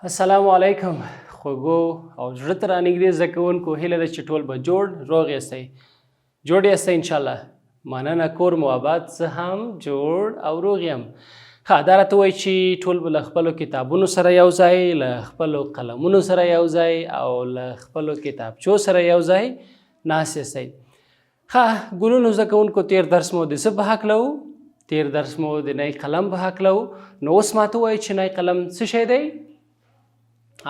السلام علیکم خوږو او زړه ته رانږدې زده کوونکو هیله ده چې ټول به جوړ روغ یاستئ جوړ یاستئ انشاءالله مننه کور مو آباد زه هم جوړ او روغ یم ښه دا راته وایي چې ټول به له خپلو کتابونو سره یو ځای له خپلو قلمونو سره یو ځای او له خپلو کتابچو سره یو ځای ناست یاستئ ښه ګلونو زده کوونکو تیر درس مو د څه په هکله و تیر درس مو د نی قلم په هکله و نو اوس ماته وایي چې نی قلم څه شی دی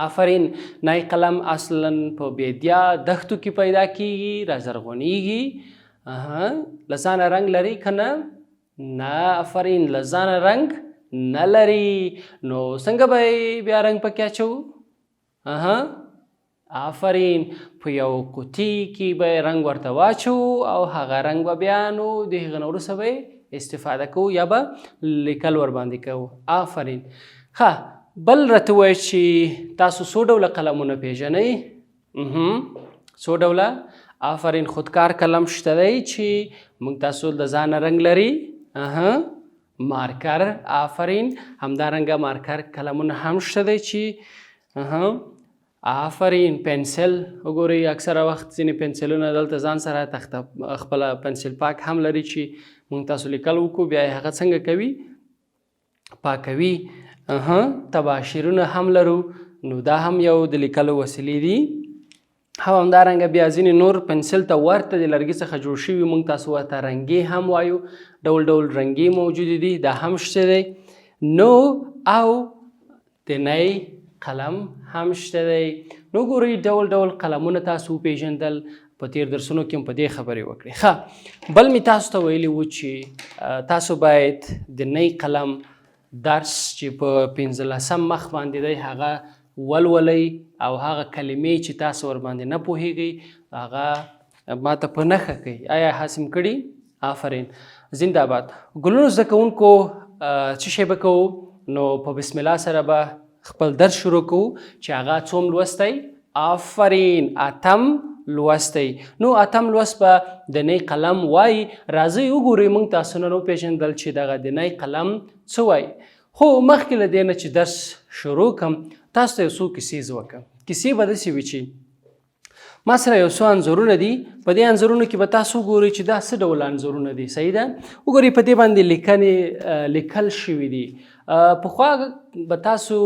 آفرین نی قلم اصلا په بیدیا دښتو کې پیدا کیږي رازرغونیږي له ځانه رنګ لري که نه نه آفرین له ځانه رنګ نه لري نو څنګه به بیا رنګ پکې اچوو آفرین په یو قوطي کې به رنګ ورته واچو او هغه رنګ به بیا نو د هغه نه وروسته به استفاده کوو یا به لیکل ورباندې کوو آفرین ښه بل راته وایي چې تاسو څو ډوله قلمونه پیژنئ څو ډوله آفرین خودکار قلم شته دی چې موږ تاسو د ځانه رنګ لري مارکر آفرین همدارنګه مارکر قلمونه هم شته دی چې آفرین پنسل وګورئ اکثره وخت ځینې پنسلونه دلته ځان سره تخته خپله پنسل پاک هم لري چې موږ تاسو لیکل وکړو بیا یې هغه څنګه کوي پاکوي تباشیرونه هم لرو نو دا هم یو د لیکلو وسیلې دي همدارنګه بیا ځینې نور پنسل ته ورته د لرګي څخه جوړ شوي موږ تاسو ورته رنګې هم وایو ډول ډول رنګې موجودې دي دا هم شته دی نو او د نی قلم هم شته دی نو ګورئ ډول ډول قلمونه تاسو وپېژندل په تیر درسونو کې هم په دې خبرې وکړې ښه بل مې تاسو ته ویلي و چې تاسو باید د نی قلم درس چې په 15 مخ باندې دی هغه ولولئ او هغه کلمې چې تاسو ورباندې نه پوهیږئ هغه ماته په نښه کوي آیا حاسم کړي آفرین زنده باد ګلونو زده کوونکو څه شی به کوو نو په بسم الله سره به خپل درس شروع کوو چې هغه څوم لوستی آفرین اتم لوستی نو اتم لوست به د نی قلم وایي راځئ وګورئ موږ تاسو نن وپېژندل چې دغه د نی قلم څه وایي خو مخکې له دې نه چې درس شروع کړم تاسو ته یو څو کیسې زه وکړم کیسې به داسې وي چې ما سره یو څو انځورونه دي په دې انځورونو کې به تاسو وګورئ چې دا څه ډول انځورونه دي صحیح ده وګورئ په دې باندې لیکنې لیکل شوي دي پخوا به تاسو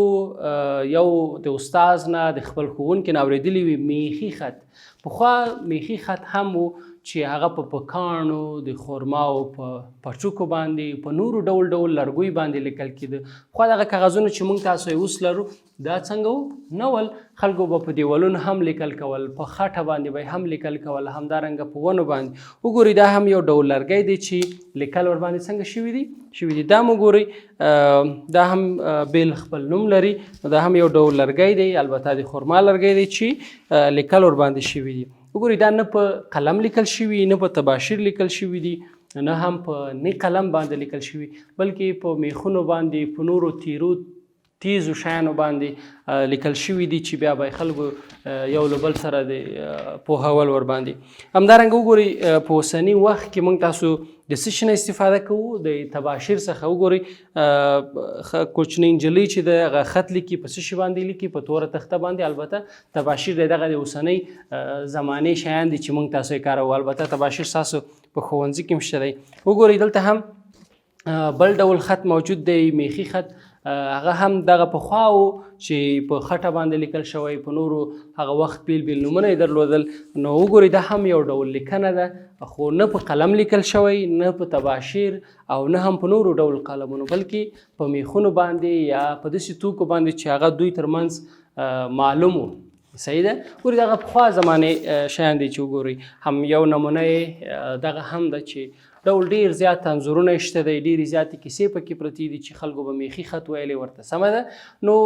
یو د استاذ نه د خپل ښوونکي نه اورېدلي وي میخي خط پخوا میخي خط هم و چې هغه په کاڼو د خرماو په پړچوکو باندې په نورو ډول ډول لرګیو باندې لیکل کېده خو دغه کاغذونه چې موږ تاسو یې اوس لرو دا څنګه و نه ول خلکو به په دیوالونو هم لیکل کول په خټه باندې به هم لیکل کول همدارنګه په ونو باندې وګورئ دا هم یو ډول لرګی دی چې لیکل ورباندې څنګه شوي دي دا مو ګورئ دا هم بیل خپل نوم لري دا هم یو ډول لرګی دی البته د خرما لرګی دی چې لیکل ورباندې شوي دي وګورئ دا نه په قلم لیکل شوي نه په تباشیر لیکل شوي دي نه هم په نی قلم باندې لیکل شوي بلکې په میخونو باندې په نورو تیزو شیانو باندې لیکل شوي دي چې بیا به خلکو یو له بل سره د پوهول ورباندې همدارنګه وګورئ په اوسني وخت کې موږ تاسو د څه شي نه استفاده کوو د تباشیر څخه وګورئ کوچنۍ نجلۍ چې د هغه خط لیکي په څه شي باندې لیکي په توره تخته باندې البته تباشیر دی دغه د اوسنۍ زمانې شیان دي چې موږ تاسو یې کاروو البته تباشیر ستاسو په ښوونځي کې هم شته دی وګورئ دلته هم بل ډول خط موجود دی میخي خط هغه هم دغه پخوا و چې په خټه باندې لیکل شوی په نورو هغه وخت بیل بیل نومونه یې درلودل نو وګورئ دا هم یو ډول لیکنه ده خو نه په قلم لیکل شوی نه په تباشیر او نه هم په نورو ډول قلمونو بلکې په میخونو باندې یا په داسې توکو باندې چې هغه دوی ترمنځ معلوم و صحیح ده ګورئ دغه پخوا زمانې شیان دی چې وګورئ هم یو نمونه یې دغه هم ده چې ډول ډیر زیات انځورونه شته دی ډیرې زیاتې کیسې پکې پرتې دي چې خلکو به میخي خط ویلی ورته سمه ده نو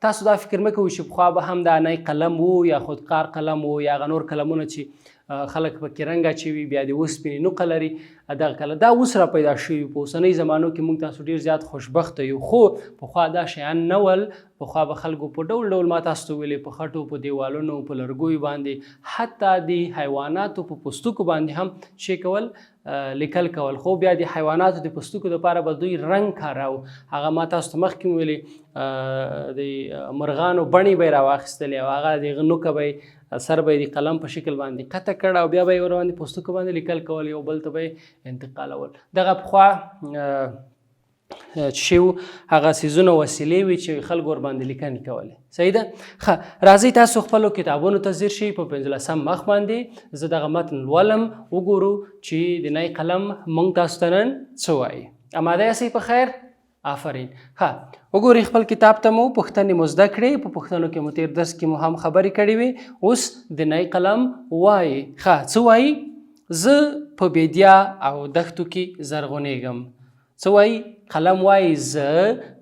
تاسو دا فکر مه کوئ چې پخوا به هم دا نی قلم و یا خودکار قلم و یا هغه نور قلمونه چې خلک پکې رنګ اچوي بیا د اوسپنې نوقه لري دغه کله دا اوس را پیدا شوي په اوسنۍ زمانو کې موږ تاسو ډېر زیات خوشبخته یو خو پخوا دا شیان نه ول پخوا به خلکو په ډول ډول ما تاسو ته ویلې په خټو په دیوالونو په لرګیو باندې حتی د حیواناتو په پوستکو باندې هم شی کول لیکل کول. خو بیا د حیواناتو د پوستکو دپاره به دوی رنګ کاراو. هغه ما تاسو ته مخکې مې ویلې د مرغانو بڼې به یې راواخیستلې او هغه د هغه نوکه به یې سر به یې د قلم په شکل باندې قطع کړ او بیا به یې ورباندې پوستکو باندې لیکل کول، یو بل ته به یې انتقالول. دغه پخوا چې شی وو هغه څیزونه وسیلې وي چې خلکو ورباندې لیکنې کولې. صحیح ده؟ ښه، راځئ تاسو خپلو کتابونو ته ځیر شئ په 15 مخ باندې. زه دغه متن لولم، وګورو چې د نی قلم موږ تاسو ته نن څه وایي. اماده یاستئ په خیر؟ آفرین. ښه، وګورئ خپل کتاب ته مو پوښتنې مو زده کړې، په پوښتنو کې مو تیر درس کې مو هم خبرې کړې وې. اوس د نی قلم وایي. ښه، څه وایي؟ زه په بیدیا او دښتو کې زرغونېږم. څه وایي؟ قلم وایي زه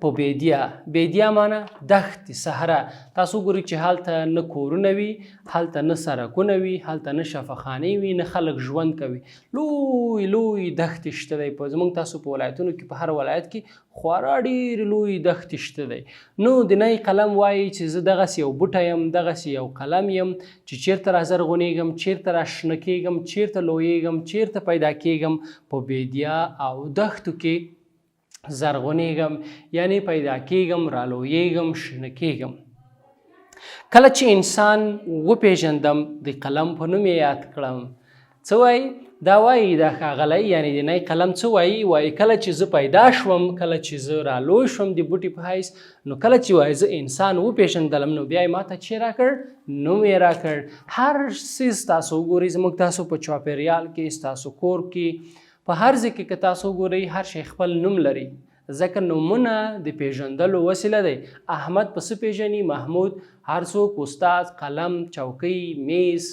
په بیدیا. بیدیا معنی دښتې، صحرا. تاسو وګورئ چې هلته نه کورونه وي، هلته نه سړکونه وي، هلته نه شفاخانې وي، نه خلک ژوند کوي. لوی لوی دښتې شته دی. په زموږ تاسو په ولایتونو کې په هر ولایت کې خورا ډېرې لوی دښتې شته دی. نو د نی قلم وایي چې زه دغسې یو بوټی یم، دغسې یو قلم یم چې چیرته را زرغونېږم، چیرته را شنه کېږم، چیرته لویېږم، چیرته پیدا کېږم، په بیدیا او دښتو کې زرغونېږم، یعنی پیدا کېږم، رالویېږم، شنه کېږم. کله چې انسان وپېژندم د قلم په نوم یې یاد کړم. څه وایي؟ دا وایي دا ښاغلی یعنی د نی قلم څه وایي؟ وایي کله چې زه پیدا شوم، کله چې زه رالوی شوم د بوټي په حیث، نو کله چې وایي زه انسان وپېژندلم نو بیا یې ما ته چې راکړ؟ نوم یې راکړ. هر څیز تاسو وګورئ زموږ تاسو په چاپېریال کې، ستاسو کور کې، په هر ځای کې که تاسو وګورئ هر شی خپل نوم لري، ځکه نومونه د پیژندلو وسیله دی. احمد په څه پیژني؟ محمود. هر څوک استاد، قلم، چوکۍ، میز،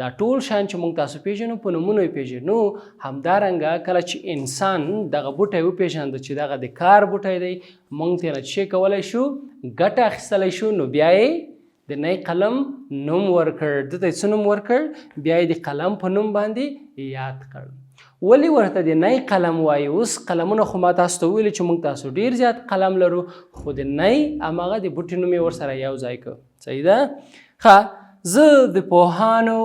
دا ټول شیان چې موږ تاسو پیژنو په نومونو یې پیژنو. همدارنګه کله چې انسان دغه بوټی وپېژنده چې دغه د کار بوټی دی، موږ ترې نه څه کولی شو؟ ګټه اخیستلی شو. نو بیا یې د نی قلم نوم ورکړ. ده ته یې څه نوم ورکړ؟ بیا یې د قلم په نوم باندې یاد کړ. ولی ورته د نی قلم وایي؟ اوس قلمونه خو ما تاسو ته ویلي چې موږ تاسو ډېر زیات قلم لرو، خو د نی هماغه د بوټي نوم یې ورسره یو ځای کړ. صحیح ده؟ ښه، زه د پوهانو،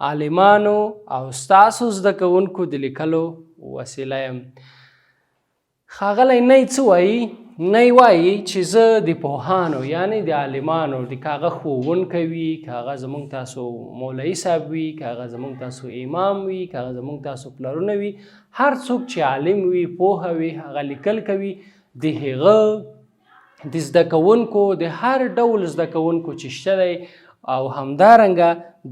عالمانو او ستاسو زده کوونکو د لیکلو وسیله یم. ښاغلی نی څه وایي؟ نی وایي چې زه د پوهانو یعنی د عالمانو، د که هغه ښوونکی وي، که هغه زموږ تاسو مولوي صاحب وي، که هغه زموږ تاسو امام وي، که هغه زموږ تاسو پلرونه وي، هر څوک چې عالم وي، پوهه وي، هغه لیکل کوي، د هغه د زده کوونکو، د هر ډول زده کوونکو چې شته دی او همدارنګه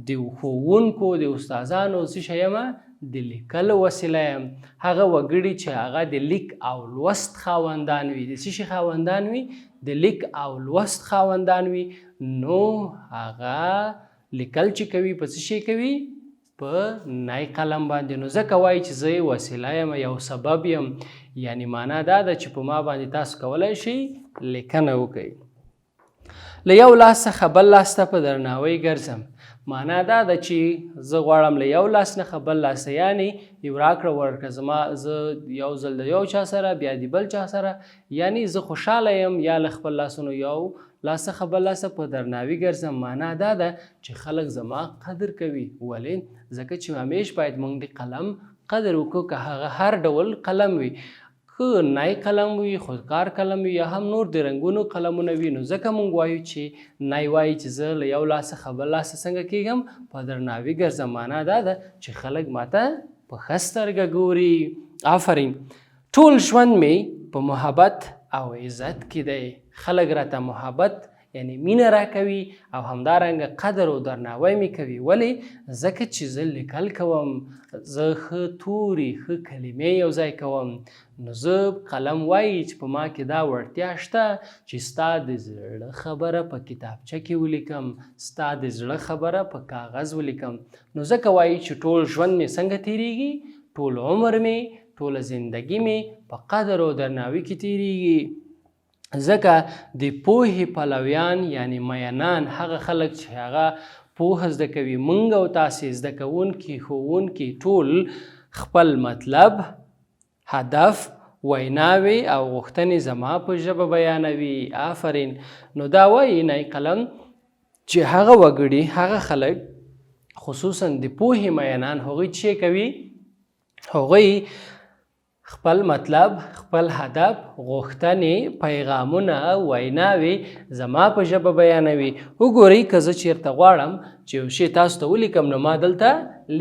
د ښوونکو، د استادانو څه شی یم؟ د لیکلو وسیله یم. هغه وګړي چې هغه د لیک او لوست خاوندان وي، د څه شي خاوندان وي؟ د لیک او لوست خاوندان وي. نو هغه لیکل چې کوي په څه شي کوي؟ په نی قلم باندې. نو ځکه وایي چې زه یې وسیله یم، یو سبب یم. یعنی معنا دا ده چې په ما باندې تاسو کولی شئ لیکنه وکړئ. له یو لاس څخه بل لاس ته په درناوي ګرځم. معنا دا ده چې زه غواړم له یو لاس نه بل لاس ته، یعنی یو راکړه ورکړه. زه یو ځل د یو چا سره، بیا د بل چا سره، یعنی زه خوشحاله یم یا له خپل لاسونو یو لاس څخه بل لاس ته په درناوي ګرځم. معنا دا ده چې خلک زما قدر کوي. ولې؟ ځکه چې همیش باید موږ د قلم قدر وکړو، که هغه هر ډول قلم وي، که نی قلم وي، خودکار قلم وي، یا هم نور د رنګونو قلمونه وي. نو ځکه موږ وایو چې نی وایي چې زه له یو لاس څخه بل لاس ته څنګه کېږم؟ په درناوي ګرځم. معنا دا ده چې خلک ماته په ښه سترګه ګوري. آفرین. ټول ژوند مې په محبت او عزت کې دی. خلک راته محبت یعنی مینه راکوي او همدارنګه قدر او درناوی مې کوي. ولې؟ ځکه چې زه لیکل کوم، زه ښه توري، ښه کلمې یو ځای کوم. نو زه قلم وایي چې په ما کې دا وړتیا شته چې ستا د زړه خبره په کتابچه کې ولیکم، ستا د زړه خبره په کاغذ ولیکم. نو ځکه وایي چې ټول ژوند مې څنګه تیریږي؟ ټول عمر مې، ټوله زندګي مې په قدر او درناوي کې تیریږي. ځکه د پوهې پلویان یعنی مینان، هغه خلک چې هغه پوهه زده کوي، موږ او تاسې زده کوونکي، ښوونکي ټول خپل مطلب، هدف، ویناوې او غوښتنې زما په ژبه بیانوي. آفرین. نو دا وایي نی قلم چې هغه وګړي، هغه خلک خصوصا د پوهې مینان، هغوی چې کوي؟ هغوی خپل مطلب، خپل هدف، غوښتنې، پیغامونه، ویناوې زما په ژبه بیانوي. وګورئ که زه چیرته غواړم چې یو شی تاسو ته ولیکم نو ما دلته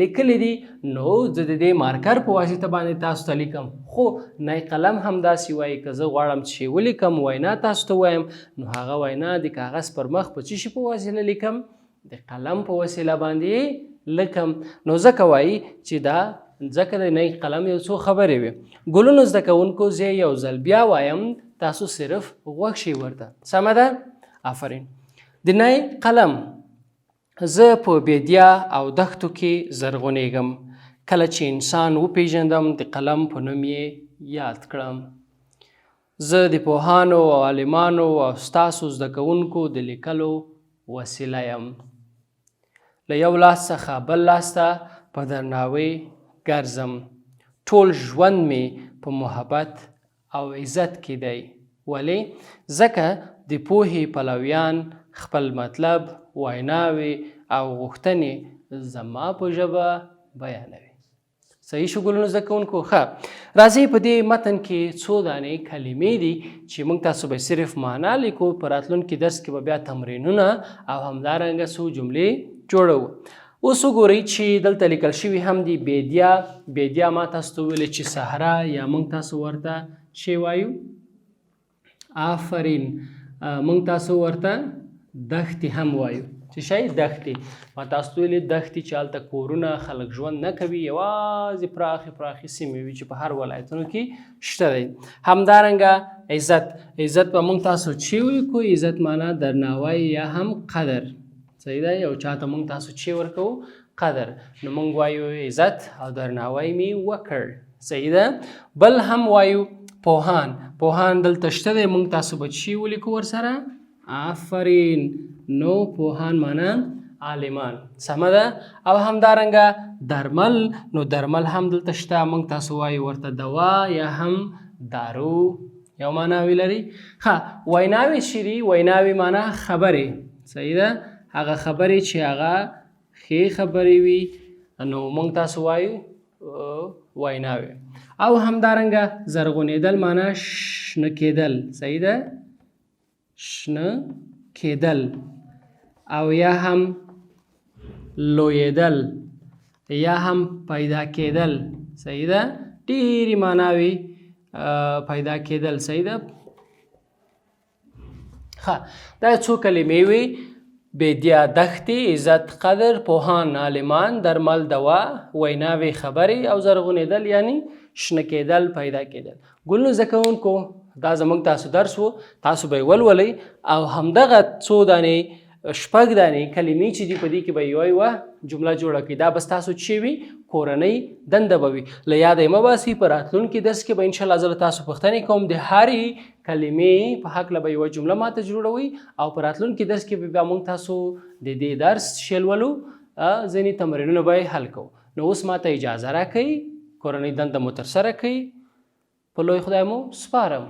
لیکلی دي، نو زه د دې مارکر په واسطه باندې تاسو ته لیکم. خو نای قلم همداسې وایي، که زه غواړم چې ولیکم، وینا تاسو ته وایم، نو هغه وینا د کاغذ پر مخ په څه شي په وسیله لیکم؟ د قلم په وسیله باندې لیکم. نو ځکه وایي چې دا ځکه د نی قلم یو څو خبرې وي. ګلونو زده کوونکو زه یو ځل بیا وایم، تاسو صرف غوږ شئ ورته. سمه ده؟ آفرین. د نی قلم زه په بیدیا او دښتو کې زرغونېږم. کله چې انسان وپېژندم د قلم په نوم یې یاد کړم. زه د پوهانو او عالمانو او ستاسو زده کوونکو د لیکلو وسیله یم. له یو لاس څخه بل لاس ته په درناوي ګرځم. ټول ژوند مې په محبت او عزت کې دی. ولې؟ ځکه د پوهې پلویان خپل مطلب، ویناوې او غوښتنې زما په ژبه بیانوي. صحیح شو ګلونو زده کوونکو؟ ښه، راځئ په دې متن کې څو دانې کلمې دي چې موږ تاسو به صرف معنا لیکو. په راتلونکي درس کې به بیا تمرینونه او همدارنګه څو جملې جوړو. اوس وګورئ چې دلته لیکل شوي هم دي بیدیا. بیدیا ما تاسو ته ویلې چې صحرا یا موږ تاسو ورته چې وایو؟ آفرین. موږ تاسو ورته دښتې هم وایو. چې شی؟ دښتې. ما تاسو ته ویلې دښتې چې هلته کورونه، خلک ژوند نه کوي، یوازې پراخې پراخې سیمې وي چې په هر ولایتونو کې شته دی. همدارنګه عزت. عزت به موږ تاسو چې ولیکو. عزت معنا درناوی یا هم قدر. صحیح ده؟ یو چاته موږ تاسو چې ورکو قدر، نو موږ وایو عزت او درناوی مې وکړ. صحیح ده؟ بل هم وایو پوهان. پوهان دلته شته دی، موږ تاسو به چې ولیکو ورسره؟ آفرین. نو پوهان معنا عالمان. سمه ده؟ او همدارنګه درمل. نو درمل هم دلته شته، موږ تاسو وایو ورته دوا یا هم دارو. یو معناوي لري. ښه، ویناوې چې دي، ویناوې معنا خبرې. صحیح ده؟ هغه خبرې چې هغه ښې خبرې وي نو موږ تاسو وایو ویناوې. او همدارنګه زرغونېدل معنا شنه کېدل. صحیح ده؟ شنه کېدل. او یا هم لویېدل یا هم پیدا کېدل. صحیح ده؟ ډېرې معناوې پیدا کېدل. صحیح ده؟ ښه، دا څو کلمې وي: بیدیا، دښتې، عزت، قدر، پوهان، عالمان، درمل، دوا، ویناوې، خبرې او زرغونېدل یعنی شنه کېدل، پیدا کېدل. ګلونو زده کوونکو دا زموږ تاسو درس و، تاسو به یې ولولئ او همدغه څو دانې شپږ دانې کلمې چې دي په دې کې به یوه جمله جوړه کړئ. دا بس تاسو چې وي کورنۍ دنده به وي. له یاده یې مه باسئ. په راتلونکي درس کې به انشاءالله زه له تاسو پوښتنې کوم. د هرې کلمې په هکله به یوه جمله ماته جوړوئ او په راتلونکي درس کې به بیا موږ تاسو د دې درس شلولو ځینې تمرینونه به یې حل کوو. نو اوس ماته اجازه راکئ، کورنۍ دنده مو ترسره کړئ. په لوی خدای مو سپارم.